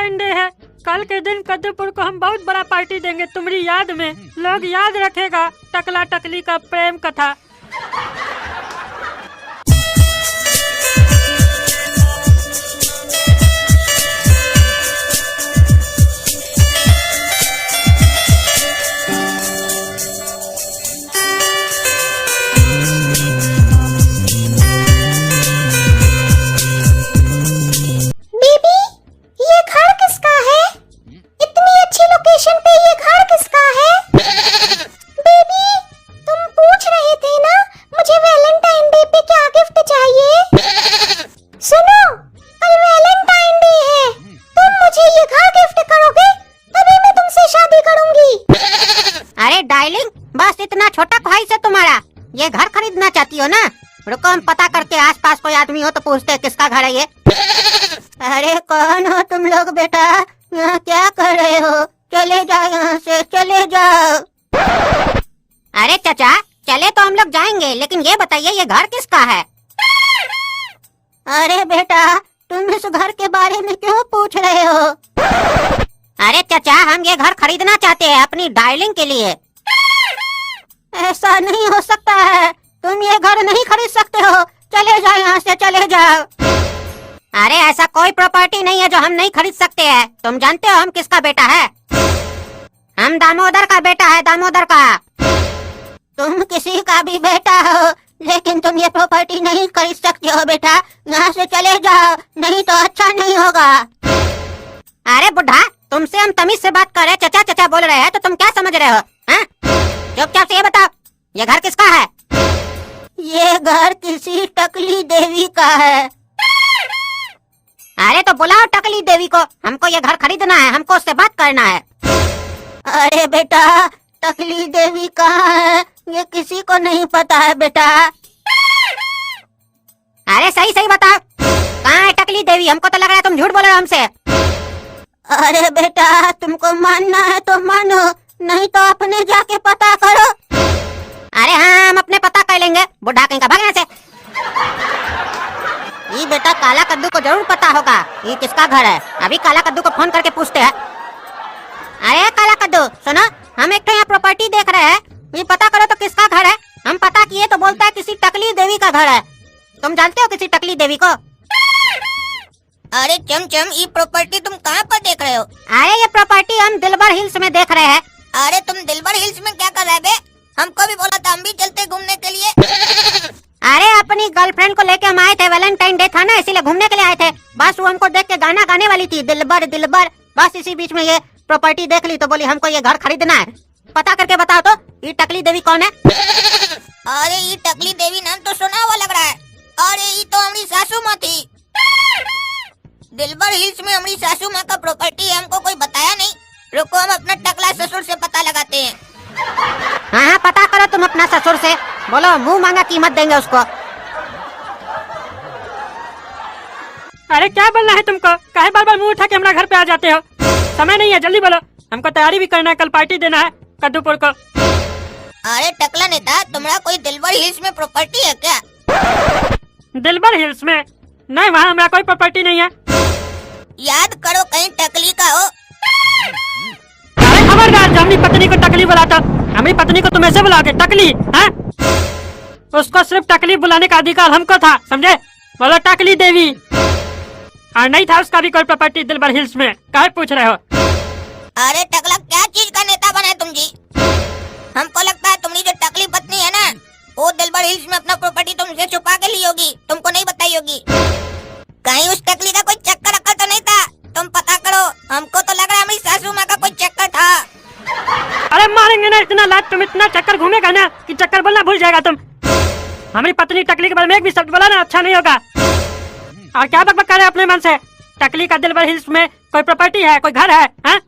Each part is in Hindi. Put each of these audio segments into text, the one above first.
वैलेंटाइन डे है। कल के दिन कद्दूपुर को हम बहुत बड़ा पार्टी देंगे तुम्हारी याद में। लोग याद रखेगा टकला टकली का प्रेम कथा। डार्लिंग, बस इतना छोटा ख्वाहिश है तुम्हारा, ये घर खरीदना चाहती हो ना? रुको हम पता करके आसपास कोई आदमी हो तो पूछते हैं किसका घर है ये। अरे कौन हो तुम लोग बेटा? यहाँ क्या कर रहे हो? चले जाओ यहाँ से, चले जाओ। अरे चाचा, चले तो हम लोग जाएंगे, लेकिन ये बताइए ये घर किसका है? अरे बेटा, तुम इस घर के बारे में क्यों पूछ रहे हो? अरे चाचा, हम ये घर खरीदना चाहते हैं अपनी डार्लिंग के लिए। ऐसा नहीं हो सकता है, तुम ये घर नहीं खरीद सकते हो। चले जाओ यहाँ से, चले जाओ। अरे ऐसा कोई प्रॉपर्टी नहीं है जो हम नहीं खरीद सकते हैं। तुम जानते हो हम किसका बेटा है? हम दामोदर का बेटा है, दामोदर का। तुम किसी का भी बेटा हो, लेकिन तुम ये प्रॉपर्टी नहीं खरीद सकते हो बेटा। यहाँ से चले जाओ, नहीं तो अच्छा नहीं होगा। अरे बुढ़ा, तुमसे हम तमीज से बात कर रहे हैं, चचा चचा बोल रहे हैं, तो तुम क्या समझ रहे हो? चुपचाप से ये बताओ, ये घर किसका है? ये घर किसी टकली देवी का है। अरे तो बुलाओ टकली देवी को, हमको ये घर खरीदना है, हमको उससे बात करना है। अरे बेटा, टकली देवी कहाँ है? ये किसी को नहीं पता है बेटा। अरे सही सही बताओ, कहाँ है टकली देवी? हमको तो लग रहा है तुम झूठ बोल रहे हो हमसे। अरे बेटा, तुमको मानना है तो मानो, नहीं तो अपने जाके पता करो। अरे हाँ, हम अपने पता कर लेंगे, बुढ़ा कहीं का, भाग यहाँ से। ये बेटा काला कद्दू को जरूर पता होगा ये किसका घर है। अभी काला कद्दू को फोन करके पूछते हैं। अरे काला कद्दू सुनो, हम एक तो यहाँ प्रॉपर्टी देख रहे हैं, ये पता करो तो किसका घर है। हम पता किए तो बोलता है किसी टकली देवी का घर है। तुम जानते हो किसी टकली देवी को? अरे चमचम, ये प्रॉपर्टी तुम कहाँ पर देख रहे हो? अरे ये प्रॉपर्टी हम दिलबर हिल्स में देख रहे हैं। अरे तुम दिलबर हिल्स में क्या कर रहे बे? हमको भी बोला था, हम भी चलते घूमने के लिए। अरे अपनी गर्लफ्रेंड को लेके हम आए थे, वैलेंटाइन डे था ना, इसीलिए घूमने के लिए आए थे। बस वो हमको देख के गाना गाने वाली थी, दिलबर दिलबर। बस इसी बीच में ये प्रॉपर्टी देख ली तो बोली हमको ये घर खरीदना है। पता करके बताओ तो ये टकली देवी कौन है? अरे ये टकली देवी नाम तो सुना हुआ लग रहा है। अरे ये तो हमारी सासू माँ थी। दिलबर हिल्स में हमारी सासू माँ का प्रॉपर्टी है, हमको कोई बताया नहीं। रुको हम अपना टकला ससुर से पता लगाते हैं। हाँ पता करो तुम अपना ससुर से, बोलो मुंह मांगा कीमत देंगे उसको। अरे क्या बोलना है तुमको? काहे बार बार मुंह उठा के हमारा घर पे आ जाते हो? समय नहीं है, जल्दी बोलो, हमको तैयारी भी करना है, कल पार्टी देना है कद्दूपुर को। अरे टकला नेता, तुम्हारा कोई दिलबर हिल्स में प्रॉपर्टी है क्या? दिलबर हिल्स में? नहीं, वहाँ हमारा कोई प्रॉपर्टी नहीं है। याद करो कहीं टकली का हो। अरे खबरदार, जो अपनी पत्नी को टकली बुलाता, हमारी पत्नी को तुम ऐसे बुलाओगे टकली? हाँ, उसको सिर्फ टकली बुलाने का अधिकार हमको था, समझे? बोलो टकली देवी। और नहीं था उसका भी कोई प्रॉपर्टी दिलबर हिल्स में, काहे पूछ रहे हो? अरे टकला, क्या चीज का नेता बना है तुम जी? हमको लगता है तुम्हारी जो टकली पत्नी है ना, वो दिलबर हिल्स में अपना प्रॉपर्टी तुमसे छुपा के ली होगी, तुमको नहीं बताई होगी। कहीं उस टकली का कोई चक्कर अक्कर तो नहीं था? तुम पता करो, हमको तो लग रहा है हमारी सासू माँ का कोई चक्कर था। अरे मारेंगे ना इतना लात, तुम इतना चक्कर घूमेगा ना कि चक्कर बोलना भूल जाएगा तुम। हमारी पत्नी टकली के बारे में एक भी शब्द बोला ना, अच्छा नहीं होगा। और क्या बकबक कर रहे अपने मन से? टकली का दिलबर हिल्स में कोई प्रॉपर्टी है, कोई घर है? हाँ?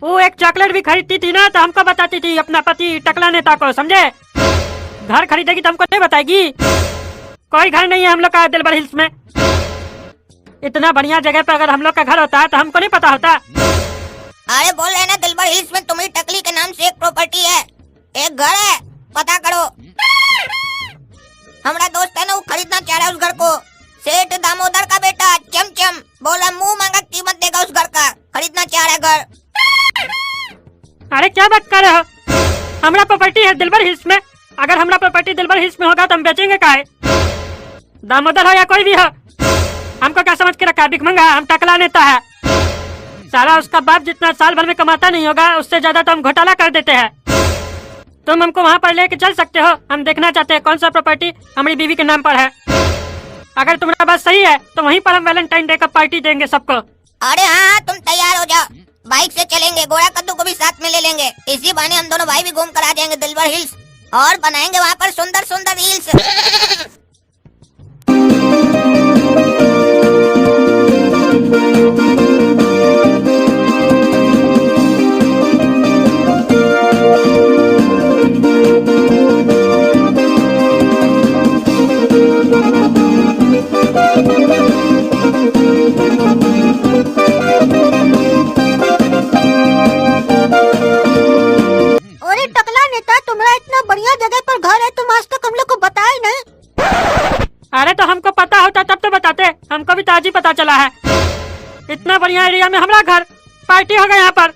वो एक चॉकलेट भी खरीदती थी ना तो हमको बताती थी अपना पति टकला नेता को, समझे? घर खरीदेगी तो हमको नहीं बताएगी। कोई घर नहीं है हम लोग का दिलबर हिल्स में। इतना बढ़िया जगह पे अगर हम लोग का घर होता है तो हमको नहीं पता होता। अरे बोल रहे ना दिलबर हिल्स में तुम्हारी टकली के नाम से एक प्रॉपर्टी है, एक घर है, पता करो। हमारा दोस्त है ना, वो खरीदना चाह रहा है उस घर को। सेठ दामोदर का बेटा चमचम बोला मुंह मांगा कीमत देगा उस अरे क्या बात कर रहे हो? हमारा प्रॉपर्टी है दिलबर हिल्स में। अगर हमारा प्रॉपर्टी दिलबर हिल्स में होगा तो हम बेचेंगे काहे? दामोदर हो या कोई भी हो, हमको क्या समझ के रखा है? भिखमंगा, हम टकला नेता है। सारा उसका बाप जितना साल भर में कमाता नहीं होगा उससे ज्यादा तो हम घोटाला कर देते हैं। तुम हमको वहाँ पर लेके चल सकते हो? हम देखना चाहते हैं कौन सा प्रॉपर्टी हमारी बीवी के नाम पर है। अगर तुम्हारा बात सही है तो वहीं पर हम वैलेंटाइन डे का पार्टी देंगे सबको। अरे हाँ, तुम तैयार हो जाओ, बाइक से चलेंगे, गोरा कद्दू को भी साथ में ले लेंगे। इसी बहाने हम दोनों भाई भी घूम कर आ जाएंगे दिलबर हिल्स और बनाएंगे वहाँ पर सुंदर सुंदर रील्स। अरे टकला नेता, तुम्हारा इतना बढ़िया जगह पर घर है, तुम आज तक हम लोग को बताया ही नहीं। अरे तो हमको पता होता तब तो बताते, हमको भी ताजी पता चला है। इतना बढ़िया एरिया में हमारा घर, पार्टी होगा यहाँ पर।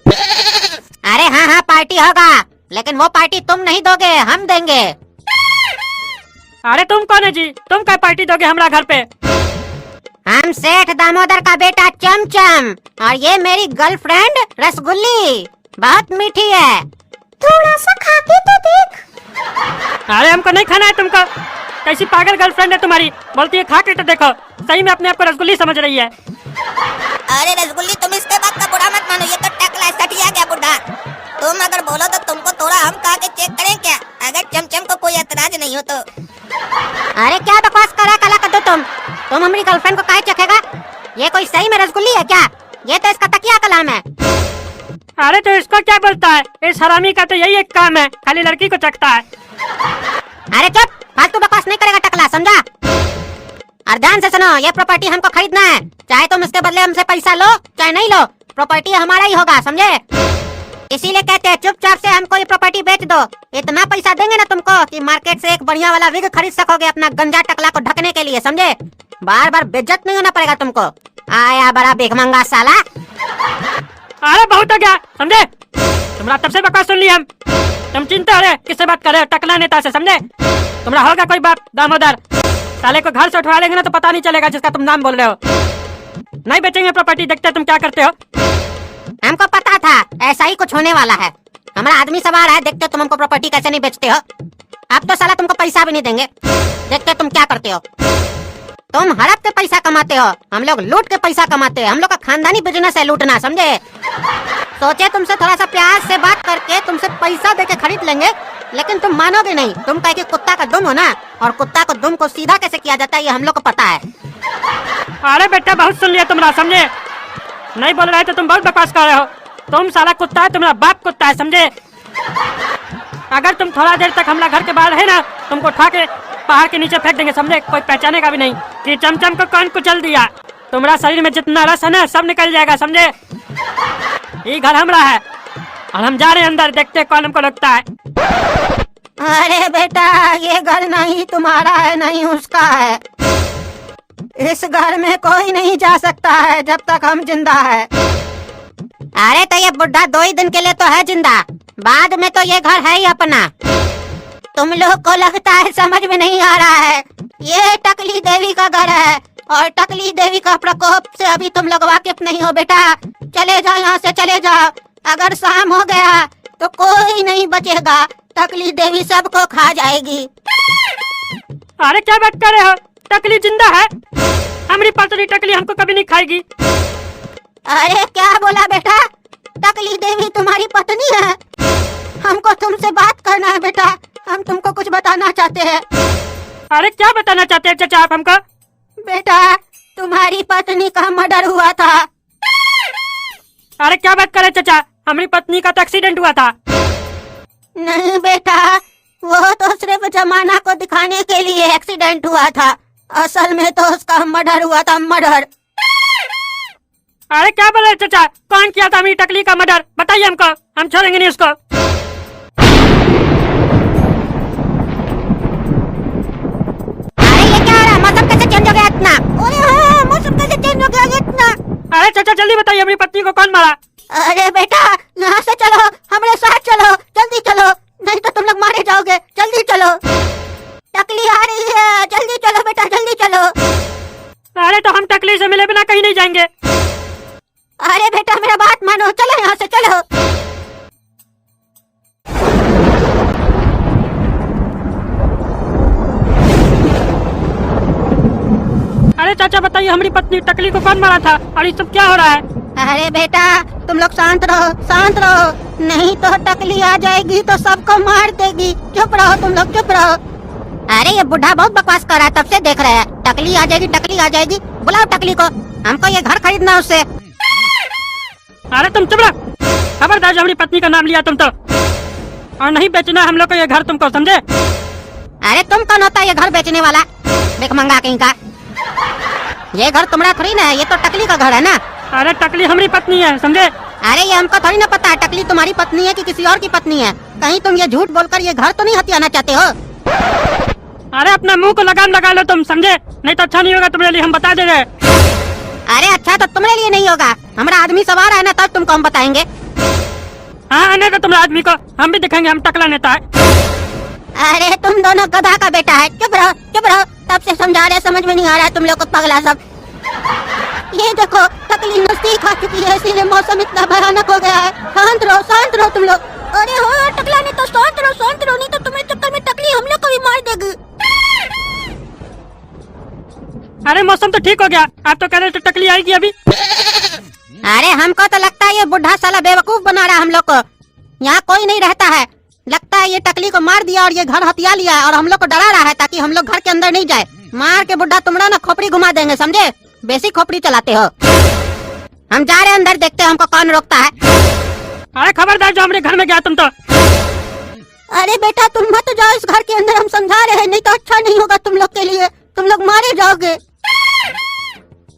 अरे हाँ हाँ, पार्टी होगा, लेकिन वो पार्टी तुम नहीं दोगे, हम देंगे। अरे तुम कौन है जी? तुम क्या पार्टी दोगे हमारा घर पे? हम सेठ दामोदर का बेटा चमचम, और ये मेरी गर्लफ्रेंड रसगुल्ली, बहुत मीठी है, थोड़ा सा खा के तो देख। अरे हमको नहीं खाना है तुमको। कैसी पागल गर्लफ्रेंड है तुम्हारी, बोलती है खा के तो देखो। सही में अपने आप को रसगुल्ली समझ रही है। अरे रसगुल्ली, तुम इसके बात का बुरा मत मानो, ये तो टकला सटिया गया बुढ़ा। तुम अगर बोलो तो तुमको थोड़ा हम खा के चेक करें क्या, अगर चमचम को कोई एतराज नहीं हो तो। अरे क्या बकवास करा काला कद्दू, तुम हमारी गर्लफ्रेंड को काहे चखेगा? ये कोई सही में रसगुल्ली है क्या? ये तो इसका तकिया कलाम है। अरे तो इसको क्या बोलता है? इस हरामी का तो यही एक काम है, खाली लड़की को चखता है। अरे चुप, फालतू बकवास नहीं करेगा टकला, समझा? और ध्यान से सुनो, ये प्रॉपर्टी हमको खरीदना है, चाहे तुम इसके बदले हमसे पैसा लो चाहे नहीं लो, प्रॉपर्टी हमारा ही होगा, समझे? इसीलिए कहते हैं चुपचाप से हमको ये प्रॉपर्टी बेच दो। इतना पैसा देंगे ना तुमको कि मार्केट से एक बढ़िया वाला विग खरीद सकोगे अपना गंजा टकला को ढकने के लिए, समझे? बार बार बेइज्जत नहीं होना पड़ेगा तुमको। आया बड़ा भिखमंगा साला। अरे बहुत हो गया, समझे? तुम्हारा तब से बकवास सुन लिया हम। तुम चिंता हो रहे किससे बात कर रहे हो? टकला नेता से, समझे? तुम्हारा होगा कोई बाप दामोदर, साले को घर से उठवा लेंगे ना तो पता नहीं चलेगा जिसका तुम नाम बोल रहे हो। नहीं बेचेंगे प्रॉपर्टी, देखते तुम क्या करते हो। हमको पता था ऐसा ही कुछ होने वाला है, हमारा आदमी सवार है, देखते तुम हमको प्रॉपर्टी कैसे नहीं बेचते हो। अब तो साला तुमको पैसा भी नहीं देंगे, देखते तुम क्या करते हो। तुम हड़प के पैसा कमाते हो, हम लोग लूट के पैसा कमाते हैं। हम लोग का खानदानी बिजनेस है लूटना, समझे? सोचे तुमसे थोड़ा सा प्यार से बात करके तुमसे पैसा देके खरीद लेंगे, लेकिन तुम मानोगे नहीं। तुम कहे कि कुत्ता का दुम हो ना, और कुत्ता को दुम को सीधा कैसे किया जाता है ये हम लोग को पता है। अरे बेटा बहुत सुन लिया तुम्हारा, समझे? नहीं बोल रहे तो तुम बहुत बकवास कर रहे हो। तुम साला कुत्ता है, तुम्हारा बाप कुत्ता है, समझे? अगर तुम थोड़ा देर तक हमारा घर के बाहर है ना, तुमको उठा के पहाड़ के नीचे फेंक देंगे, समझे? कोई पहचानेगा भी नहीं कि चमचम को कौन कुचल दिया। तुम्हारा शरीर में जितना रस है ना सब निकल जाएगा, समझे? ये घर हमारा है और हम जा रहे हैं अंदर, देखते कौन हमको लगता है। अरे बेटा, ये घर नहीं तुम्हारा है नहीं उसका है। इस घर में कोई नहीं जा सकता है जब तक हम जिंदा है। अरे तो ये बुढ़ा 2 ही दिन के लिए तो है जिंदा, बाद में तो ये घर है ही अपना। तुम लोग को लगता है समझ में नहीं आ रहा है, ये टकली देवी का घर है, और टकली देवी का प्रकोप से अभी तुम लोग वाकिफ नहीं हो बेटा। चले जाओ यहाँ से, चले जाओ, अगर शाम हो गया तो कोई नहीं बचेगा, टकली देवी सबको खा जाएगी। अरे क्या बात कर रहे हो? टकली जिंदा है? हमारी पत्नी टकली हमको कभी नहीं खाएगी। अरे क्या बोला बेटा? टकली देवी तुम्हारी पत्नी है? हमको तुमसे बात करना है बेटा, हम तुमको कुछ बताना चाहते हैं। अरे क्या बताना चाहते हैं चाचा आप हमको? बेटा, तुम्हारी पत्नी का मर्डर हुआ था। अरे क्या बात कर रहे चाचा? हमारी पत्नी का तो एक्सीडेंट हुआ था। नहीं बेटा, वो तो सिर्फ जमाना को दिखाने के लिए एक्सीडेंट हुआ था, असल में तो उसका मर्डर हुआ था, मर्डर। अरे क्या बोल रहे चाचा? कौन किया था मेरी टकली का मर्डर? बताइए हमको, हम छोड़ेंगे नहीं उसको। अरे ये क्या हो रहा है? मौसम कैसे चेंज हो गया इतना? अरे हाँ, मौसम कैसे चेंज हो गया इतना? अरे चाचा जल्दी बताइए, अपनी पत्नी को कौन मारा? अरे बेटा, यहाँ से चलो, हमारे साथ चलो, जल्दी चलो, नहीं तो तुम लोग मारे जाओगे। जल्दी चलो, टकली आ रही है, जल्दी चलो बेटा, जल्दी चलो। अरे तो हम टकली से मिले बिना कहीं नहीं जाएंगे। अरे बेटा मेरा बात मानो, चलो यहाँ से चलो। अरे चाचा बताइए, हमारी पत्नी टकली को कौन मारा था और ये सब क्या हो रहा है? अरे बेटा तुम लोग शांत रहो, शांत रहो, नहीं तो टकली आ जाएगी तो सबको मार देगी। चुप रहो तुम लोग, चुप रहो। अरे ये बुढ़ा बहुत बकवास कर रहा है, तब से देख रहे हैं। टकली आ जाएगी, टकली आ जाएगी। बुलाओ टकली को, हमको ये घर खरीदना उससे। अरे तुम चुप रहो, खबरदार जो हमारी पत्नी का नाम लिया तुम तो, और नहीं बेचना हम लोग को ये घर, तुमको समझे? अरे तुम कौन होता है ये घर बेचने वाला, भिखमंगा कहीं का? ये घर तुम्हारा थोड़ी ना है, ये तो टकली का घर है ना। अरे टकली हमारी पत्नी है, समझे? अरे ये हमको थोड़ी ना पता है टकली तुम्हारी पत्नी है कि किसी और की पत्नी है। कहीं तुम ये झूठ बोलकर ये घर तो नहीं हथियाना चाहते हो? अरे अपना मुंह को लगाम लगा लो तुम, समझे? नहीं तो अच्छा नहीं होगा तुम्हारे लिए, हम बता दे रहे। अरे अच्छा तो तुम्हारे लिए नहीं होगा, हमारा आदमी सवार है ना, तब तुमको हम बताएंगे। हाँ आने दो तुम्हारे आदमी को, हम भी दिखाएंगे हम टकला नेता है। अरे तुम दोनों गधा का बेटा है, चुप रहो, चुप रहो। तब से समझा रहे, समझ में नहीं आ रहा है तुम लोग को, पगला सब। ये देखो टकली नजदीक आ चुकी है, इसीलिए मौसम इतना भयानक हो गया है। शांत रहो तुम लोग। अरे हाँ टकला ने तो शांत रहो, नहीं तो तुम्हारे चक्कर में टकली हम लोग को भी मार देगी। अरे मौसम तो ठीक हो गया, आप तो कह रहे थे टकली आएगी अभी। अरे हमको तो लगता है ये बुढ़ा साला बेवकूफ बना रहा है हम लोग को। यहाँ कोई नहीं रहता है, लगता है ये टकली को मार दिया और ये घर हथिया लिया और हम लोग को डरा रहा है ताकि हम लोग घर के अंदर नहीं जाए। मार के बुढ़ा तुम्हारा ना खोपड़ी घुमा देंगे, समझे? बेसी खोपड़ी चलाते हो। हम जा रहे हैं अंदर, देखते हैं हमको कौन रोकता है। अरे खबरदार जो हमारे घर में गया तुम तो। अरे बेटा तुम मत जाओ इस घर के अंदर, हम समझा रहे हैं, नहीं तो अच्छा नहीं होगा तुम लोग के लिए, तुम लोग मारे जाओगे।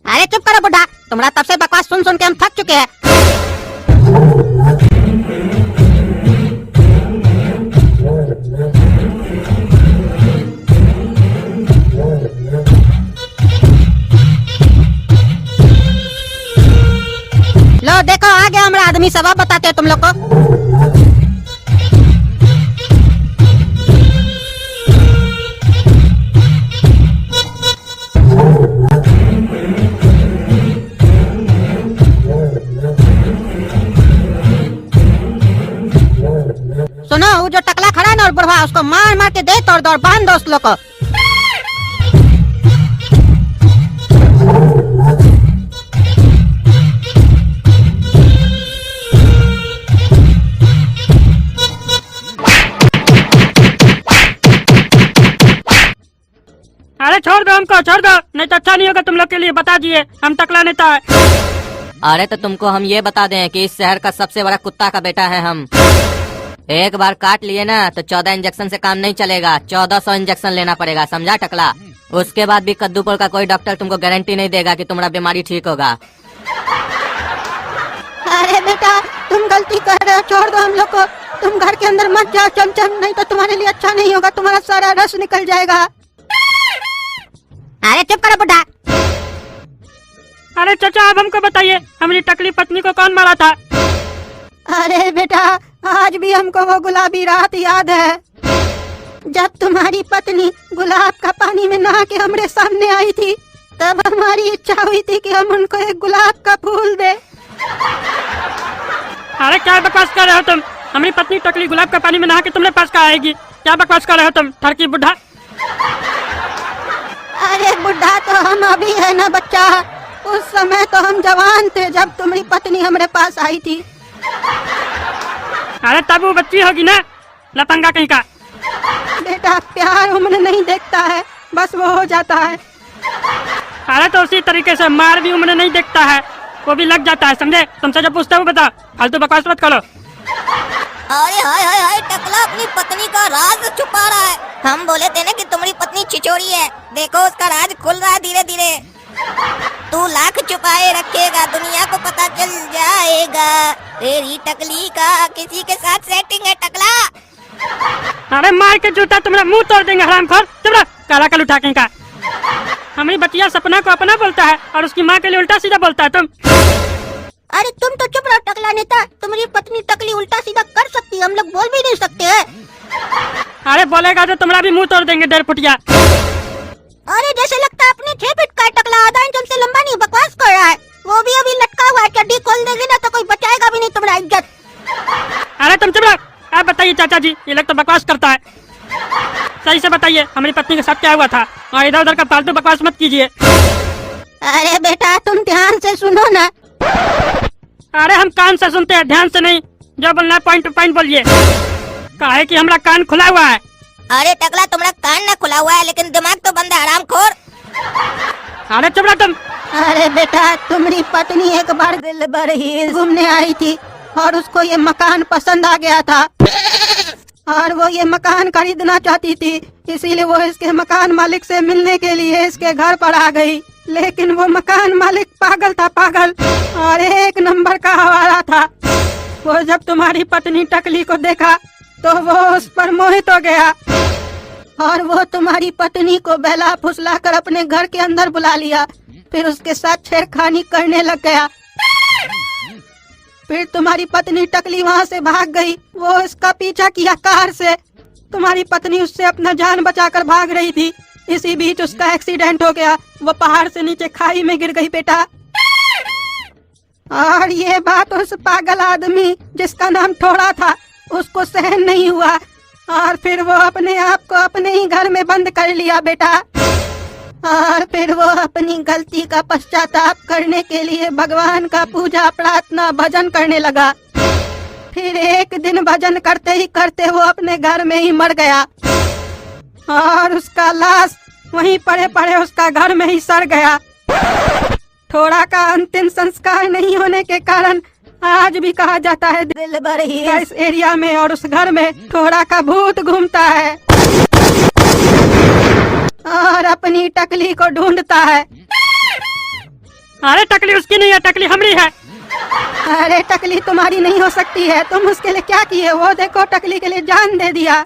अरे चुप करो बुढ़ा, तुम्हारा तब से बकवास सुन सुन के हम थक चुके हैं। लो देखो आ गया हमारा आदमी, सब आप बताते हैं तुम लोग को। सुनो वो जो टकला खड़ा है ना और बुढ़वा, उसको मार मार के दे तोड़ दौड़ बांध दो उस लोग को। अरे छोड़ दो हमको, छोड़ दो, नहीं तो अच्छा नहीं होगा तुम लोग के लिए, बता दिए हम टकला नेता है। अरे तो तुमको हम ये बता दें कि इस शहर का सबसे बड़ा कुत्ता का बेटा है हम। एक बार काट लिए ना तो 14 इंजेक्शन से काम नहीं चलेगा, 1400 इंजेक्शन लेना पड़ेगा, समझा टकला? उसके बाद भी कद्दूपुर का कोई डॉक्टर तुमको गारंटी नहीं देगा कि तुम्हारा बीमारी ठीक होगा। अरे बेटा तुम गलती कर रहे हो, छोड़ दो हम लोग को, तुम घर के अंदर मत जाओ चमचम, नहीं तो तुम्हारे लिए अच्छा नहीं होगा, तुम्हारा सारा रस निकल जाएगा। अरे चुप करो बुढ़ा। अरे चाचा आप हमको बताइए, हमारी टकली पत्नी को कौन मारा था? अरे बेटा आज भी हमको वो गुलाबी रात याद है, जब तुम्हारी पत्नी गुलाब का पानी में नहा के हमारे सामने आई थी, तब हमारी इच्छा हुई थी कि हम उनको एक गुलाब का फूल दे। अरे क्या बकवास कर रहे हो तुम? हमारी पत्नी टकली गुलाब का पानी में नहा के तुम्हारे पास कहाँ आएगी? क्या बकवास कर रहे हो तुम ठरकी बुढ़ा? अरे बुढ़ा तो हम अभी है ना बच्चा, उस समय तो हम जवान थे जब तुम्हारी पत्नी हमारे पास आई थी। अरे तब वो बच्ची होगी ना, लपंगा कहीं का। बेटा प्यार उम्र नहीं देखता है, बस वो हो जाता है। अरे तो उसी तरीके से मार भी उम्र नहीं देखता है, वो भी लग जाता है, समझे? तुमसे जो पूछते हो बताओ, फालतू बकवास मत करो। अरे हाय हाय हाय, टकला अपनी पत्नी का राज छुपा रहा है। हम बोले थे ना कि तुम्हारी पत्नी छिछोरी है, देखो उसका राज खुल रहा है धीरे धीरे। तू लाख छुपाए रखेगा, दुनिया को पता चल जाएगा तेरी टकली का किसी के साथ सेटिंग है टकला। अरे मार के जूता तुम्हारा मुंह तोड़ देंगे हरामखोर, चुप रहो, काला कल उठा कहीं का। हमारी बतिया सपना को अपना बोलता है और उसकी माँ के लिए उल्टा सीधा बोलता है तुम। अरे तुम तो चुप रहो टकला नेता, तुम्हारी पत्नी टकली उल्टा सीधा कर सकती है, हम लोग बोल भी नहीं सकते हैं। अरे बोलेगा तो तुम्हारा भी मुंह तोड़ देंगे 1.5 फुटिया। अरे जैसे लगता है अपने 6 फीट का है टकला, आधा इंच से लंबा नहीं, बकवास कर रहा है। वो भी अभी लटका हुआ है, चड्डी खोल देगी ना तो कोई बचाएगा भी नहीं तुम्हारा इज्जत। अरे तुम चुप रहो। आप बताइए चाचा जी, ये लोग तो बकवास करता है। सही से बताइए हमारी पत्नी के साथ क्या हुआ था, और इधर उधर का फालतू बकवास मत कीजिए। अरे बेटा तुम ध्यान से सुनो ना। अरे हम कान से सुनते हैं, ध्यान से नहीं। जो बोलना है पॉइंट टू पॉइंट बोलिए। काहे कि हमारा कान खुला हुआ है। अरे टकला तुम्हारा कान ना खुला हुआ है लेकिन दिमाग तो बंद है, हरामखोर। अरे चुप रहो तुम। अरे बेटा तुम्हारी पत्नी एक बार दिल्ली ही घूमने आई थी और उसको ये मकान पसंद आ गया था और वो ये मकान खरीदना चाहती थी, इसीलिए वो इसके मकान मालिक से मिलने के लिए इसके घर पर आ गई। लेकिन वो मकान मालिक पागल था, पागल, और 1 नंबर का आवारा था। वो जब तुम्हारी पत्नी टकली को देखा तो वो उस पर मोहित हो गया और वो तुम्हारी पत्नी को बहला फुसला कर अपने घर के अंदर बुला लिया, फिर उसके साथ छेड़खानी करने लग गया। फिर तुम्हारी पत्नी टकली वहाँ से भाग गई, वो इसका पीछा किया कार से। तुम्हारी पत्नी उससे अपना जान बचाकर भाग रही थी, इसी बीच उसका एक्सीडेंट हो गया, वो पहाड़ से नीचे खाई में गिर गई बेटा। और ये बात उस पागल आदमी जिसका नाम ठोड़ा था उसको सहन नहीं हुआ और फिर वो अपने आप को अपने ही घर में बंद कर लिया बेटा। और फिर वो अपनी गलती का पश्चाताप करने के लिए भगवान का पूजा प्रार्थना भजन करने लगा। फिर एक दिन भजन करते ही करते वो अपने घर में ही मर गया और उसका लाश वहीं पड़े पड़े उसका घर में ही सड़ गया। थोड़ा का अंतिम संस्कार नहीं होने के कारण आज भी कहा जाता है दिल्ली इस एरिया में और उस घर में थोड़ा का भूत घूमता है और अपनी टकली को ढूंढता है। अरे टकली उसकी नहीं है, टकली हमारी है। अरे टकली तुम्हारी नहीं हो सकती है, तुम उसके लिए क्या किए, वो देखो टकली के लिए जान दे दिया।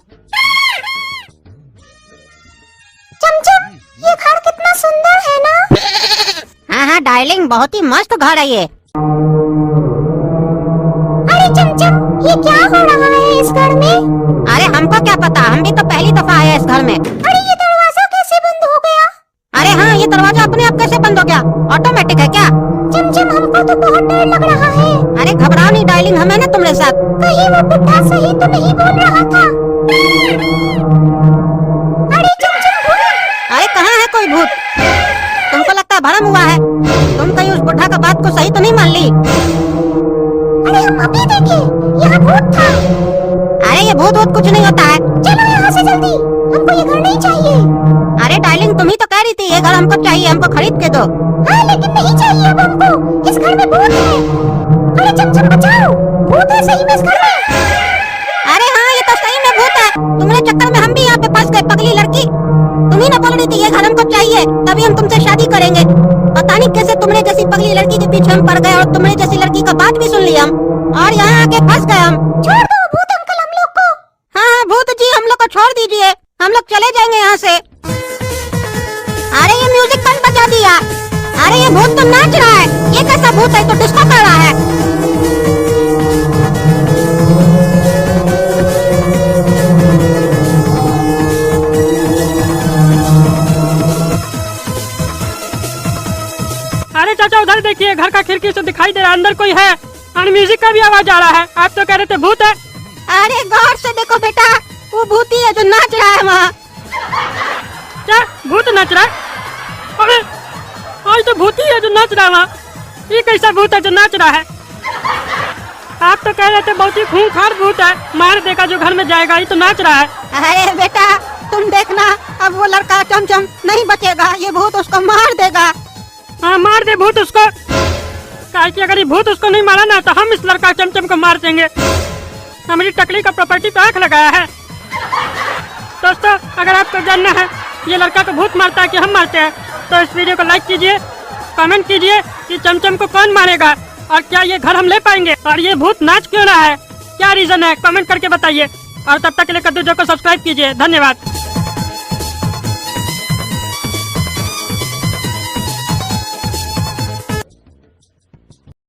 चमचम ये घर कितना सुंदर है ना। हाँ हाँ डार्लिंग, बहुत ही मस्त घर है ये। अरे चमचम ये क्या हो रहा है इस घर में। अरे हमको क्या पता, हम भी तो पहली दफा आए इस घर में। अरे ये दरवाजा कैसे बंद हो गया। अरे हाँ ये दरवाजा अपने आप कैसे बंद हो गया, ऑटोमेटिक है क्या। चमचम हमको तो बहुत डर लग रहा है। अरे घबराओ नहीं डार्लिंग, हम है ना तुम्हारे साथ। कहीं वो बुढ़ा सही तो नहीं बोल रहा था। अरे चमचम भूत। अरे कहाँ है कोई भूत, तुमको लगता है भरम हुआ है, तुम कहीं उस बुढ़ा का बात को सही तो नहीं मान ली। अरे हम अभी देखे यहाँ भूत था। अरे ये भूत वूत कुछ नहीं होता है। चलो यहाँ से जल्दी, हमको ये घर नहीं चाहिए। अरे डार्लिंग तुम ही तो कह रही थी ये घर हमको चाहिए, हमको खरीद के दो। हाँ लेकिन नहीं चाहिए अब हमको, इस घर में भूत है। अरे चमचम बचाओ, भूत है सही में इस घर में। अरे हाँ ये तो सही में भूत है, तुम्हारे चक्कर में हम भी यहाँ पे फंस गए पगली लड़की। तुम ही ना बोल रही थी ये घर हमको चाहिए, तभी हम तुमसे शादी करेंगे। पता नहीं कैसे तुम्हारे जैसी पगली लड़की के पीछे हम पड़ गए और तुम्हारे जैसी लड़की का बात भी सुन लिया हम और यहाँ आके फंस गए हम। छोड़ दो भूत अंकल हम लोग को। हाँ भूत जी हम लोग को छोड़ दीजिए, हम लोग चले जाएंगे यहाँ से। अरे ये म्यूजिक कौन बजा दिया। अरे ये भूत तो नाच रहा है, ये कैसा भूत है, तो डिस्को कर रहा है। अरे चाचा उधर देखिए, घर का खिड़की से दिखाई दे रहा है अंदर कोई है और म्यूजिक का भी आवाज आ रहा है। आप तो कह रहे थे भूत है। अरे गौर से देखो बेटा, वो भूती है जो नाच रहा है वहाँ। क्या भूत नाच रहा है। अरे आज तो भूत ही है जो नाच रहा है वहाँ। ये कैसा भूत है जो नाच रहा है। आप तो कह रहे थे बहुत ही खूंखार भूत है, मार देगा जो घर में जाएगा, ये तो नाच रहा है। अरे बेटा तुम देखना, अब वो लड़का चमचम नहीं बचेगा, ये भूत उसको मार देगा। हाँ मार दे भूत उसको, काहे कि अगर ये भूत उसको नहीं मारा ना तो हम इस लड़का चमचम को मार देंगे। हमारी टकली का प्रॉपर्टी पे आंख लगाया है। दोस्तों अगर आपको जानना है ये लड़का को भूत मारता है कि हम मारते हैं तो इस वीडियो को लाइक कीजिए, कमेंट कीजिए कि चमचम को कौन मारेगा और क्या ये घर हम ले पाएंगे और ये भूत नाच क्यों रहा है, क्या रीजन है, कमेंट करके बताइए। और तब तक के लिए कद्दू जो को सब्सक्राइब कीजिए। धन्यवाद।